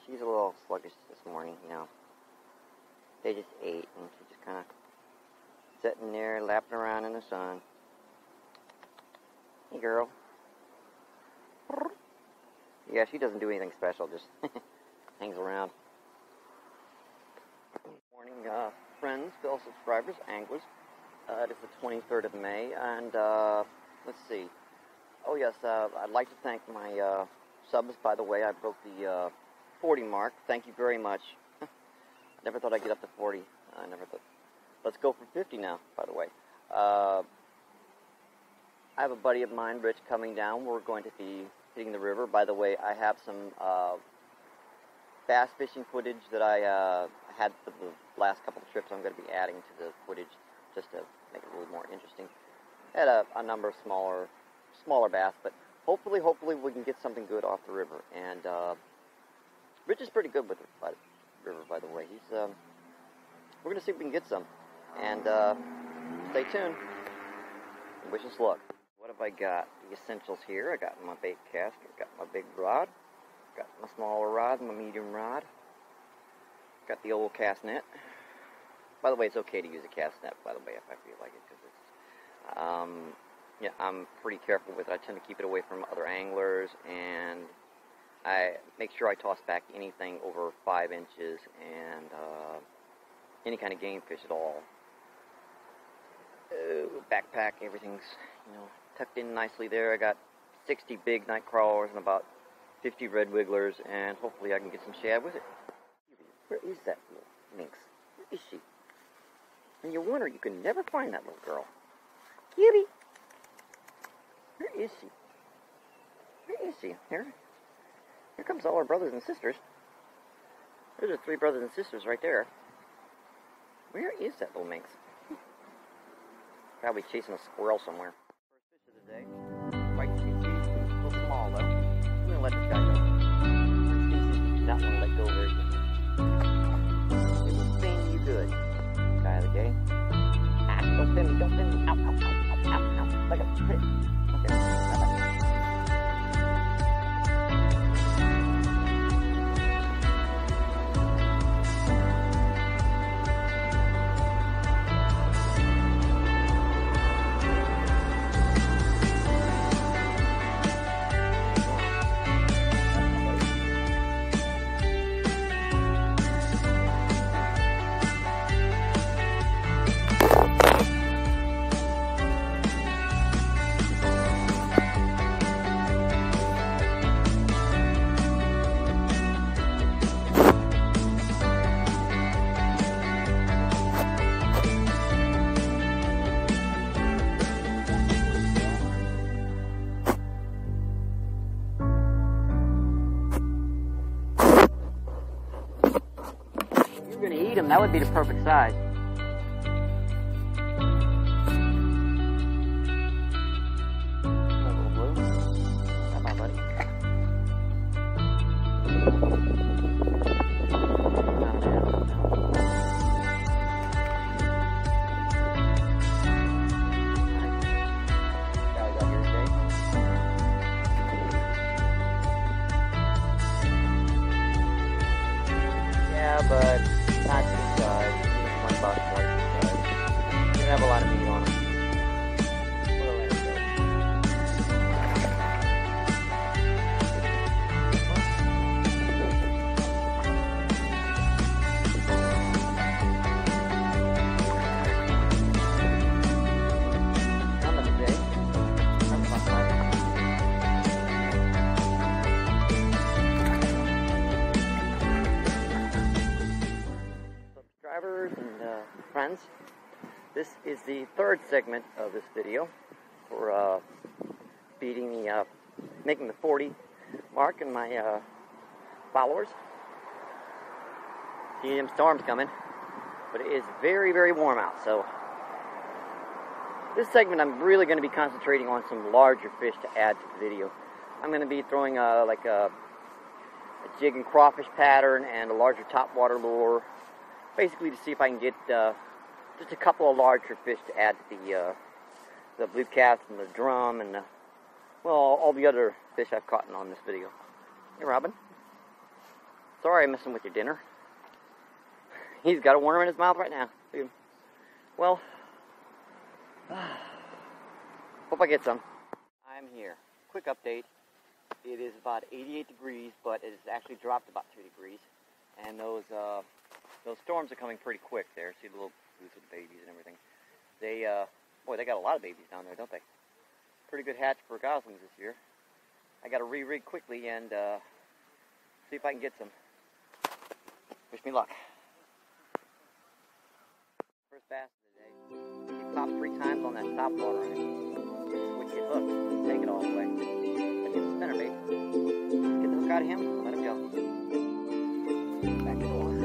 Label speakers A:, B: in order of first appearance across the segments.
A: she's a little sluggish this morning, you know. They just ate, and she's just kind of sitting there, lapping around in the sun. Hey, girl. Yeah, she doesn't do anything special, just hangs around. Morning, friends, fellow subscribers, anglers. It is the 23rd of May, and let's see. Oh, yes, I'd like to thank my subs, by the way. I broke the 40 mark. Thank you very much. Never thought I'd get up to 40. I never thought. Let's go for 50 now, by the way. I have a buddy of mine, Rich, coming down. We're going to be hitting the river. By the way, I have some bass fishing footage that I had for the last couple of trips. I'm going to be adding to the footage just to make it a little more interesting. I had a number of smaller bass, but hopefully we can get something good off the river. And Rich is pretty good with the river, by the way. We're going to see if we can get some. And stay tuned. Wish us luck. What have I got? The essentials here. I got my bait caster, got my big rod, got my smaller rod, my medium rod, got the old cast net. By the way, it's okay to use a cast net, by the way, if I feel like it, because it's, yeah, I'm pretty careful with it. I tend to keep it away from other anglers, and I make sure I toss back anything over 5 inches, and any kind of game fish at all. Backpack, everything's, you know, tucked in nicely there. I got 60 big night crawlers and about 50 red wigglers, and hopefully I can get some shad with it. Where is that little minx? Where is she? And you wonder, you can never find that little girl. Cutie! Where is she? Where is she? Here comes all our brothers and sisters. There's our 3 brothers and sisters right there. Where is that little minx? Probably chasing a squirrel somewhere. First fish of the day. White species. A little small though. I'm going to let this guy go. One species you do not want to let go very quickly. It will sting you good. Guy of the day. Ah, don't fin me, don't fin me. Ow, ow, ow, ow, ow, ow. Like a hit. Okay, bye-bye. Going to eat them, that would be the perfect size. A little blue. How about, buddy? Yeah, but not too size. One about twice the size. You have a lot of meat on them. We'll let it go. None of the day. Subscribers and friends, this is the 3rd segment of this video for making the 40 mark in my followers. See them storms coming, but it is very, very warm out, so this segment I'm really going to be concentrating on some larger fish to add to the video. I'm going to be throwing like a jig and crawfish pattern and a larger topwater lure, basically to see if I can get just a couple of larger fish to add to the blue cast and the drum and all the other fish I've caught on this video. Hey, Robin. Sorry I missed him with your dinner. He's got a worm in his mouth right now. Well, hope I get some. I'm here. Quick update. It is about 88 degrees, but it has actually dropped about 3 degrees. And those storms are coming pretty quick there. See the little booths with babies and everything. They got a lot of babies down there, don't they? Pretty good hatch for goslings this year. I got to re-rig quickly and see if I can get some. Wish me luck. First bass of the day. He popped 3 times on that top water on it. Would get hooked. Take it all the way. Let's get the spinnerbait. Get the hook out of him. Let him go. Back in the water.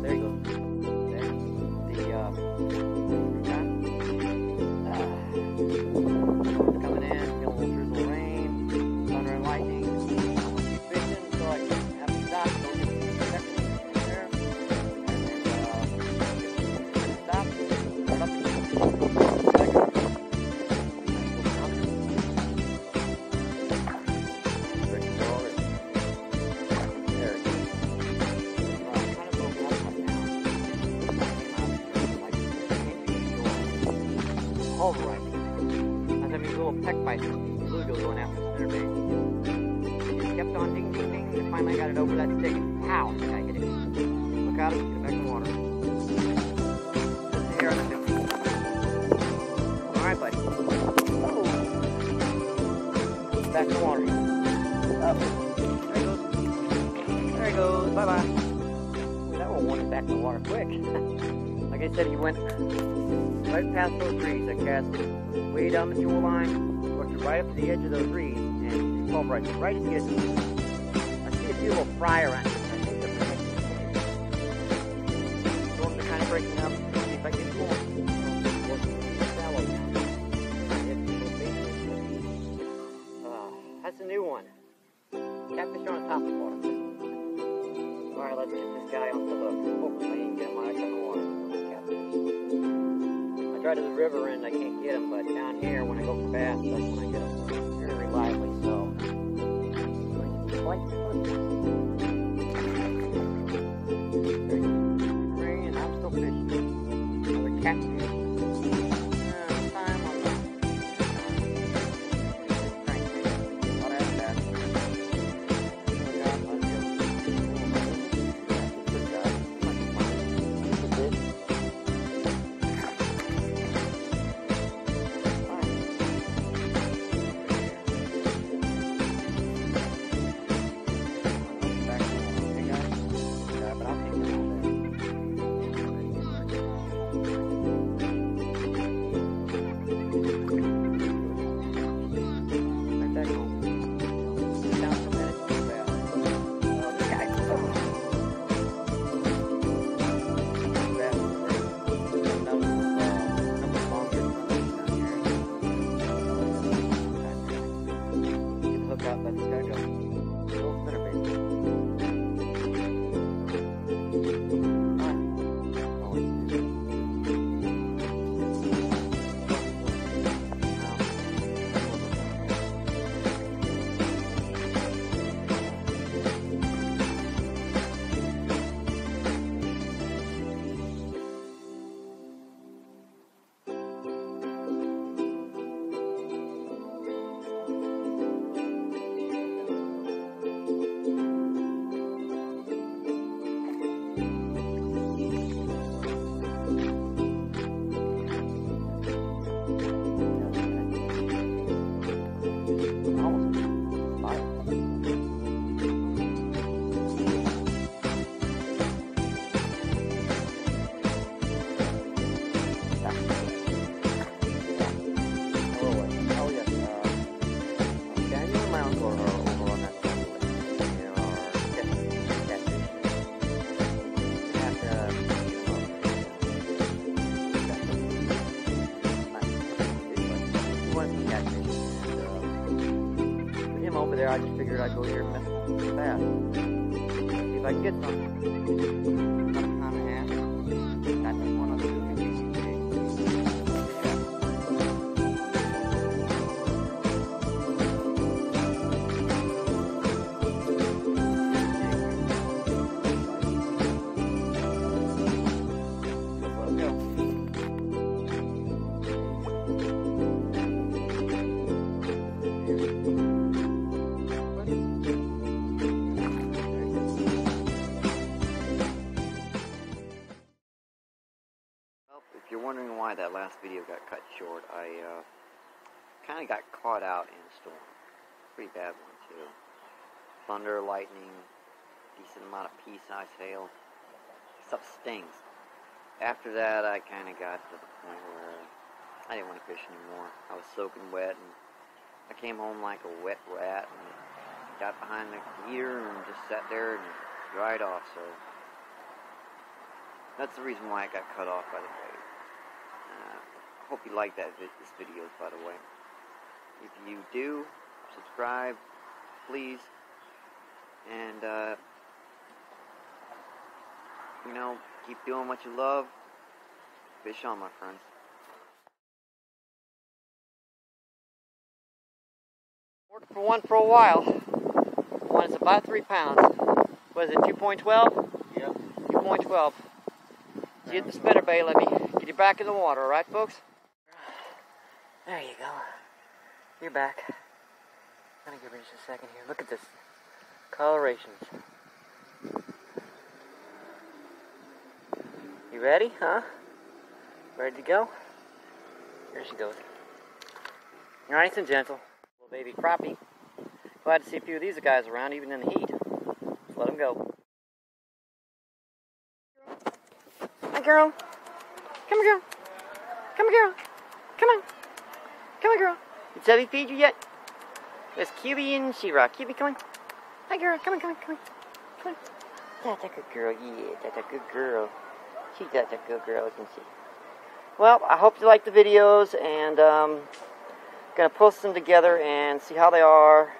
A: There he goes. It's coming in. Feeling a little drizzle of rain. Thunder and lightning. I'm going to keep fishing so I can have some stop. Don't get in there. And stop. Start up. All right. I was having these little peck bites, bluegill going after the spinnerbait. Just kept on ding, ding, ding, and finally got it over that stick. Pow! I hit it. Look out, get it back in the water. Just here on the 50. All right, buddy. Oh. Back in the water. Up. There he goes. There he goes. Bye-bye. That one wanted back in the water quick. Like I said, he went right past those reeds. I cast way down the shoreline, worked right up to the edge of those reeds, and he pulverized right at the edge of the reeds. I see a few little fryer on it. I think they're pretty. Storms are kind of breaking up. See if I can get more. Shallow now. That's a new one. Catfish on the top of the water. Alright, let's get this guy off the hook. Hopefully he can get him right up in the water. I try to the river and I can't get them, but down here when I go for bass, that's when I get them very reliably. So, and I'm still fishing. Another catfish. Time on the crankbait. Not as bad. Look out, let's there, I just figured I'd go here and mess with the bass. See if I can get some. About a pound and a half. Got this one on the 250cc. wondering why that last video got cut short, I kind of got caught out in a storm. Pretty bad one, too. Thunder, lightning, decent amount of pea-sized hail. Stuff stings. After that, I kind of got to the point where I didn't want to fish anymore. I was soaking wet, and I came home like a wet rat, and got behind the gear and just sat there and dried off, so that's the reason why I got cut off, by the way. Hope you like this video, by the way. If you do, subscribe, please, and you know, keep doing what you love. Fish on, my friends. Worked for one for a while. One is about 3 pounds. What is it, 2.12?
B: Yep.
A: 2.12. You hit the spinner bait, let me get you back in the water, alright, folks? There you go. You're back. Let me give you just a second here. Look at this. Colorations. You ready, huh? Ready to go? Here she goes. Nice and gentle. Little baby crappie. Glad to see a few of these guys around, even in the heat. Let's let them go. Hi, girl. Come here, girl. Come here, girl. Come on. Come on, girl. Did Zebby feed you yet? There's QB and She-Ra. QB, come on. Hi, girl. Come on, come on, come on. Come on. That's a good girl. Yeah, that's a good girl. She's that's a good girl, isn't she? Well, I hope you like the videos, and gonna post them together and see how they are.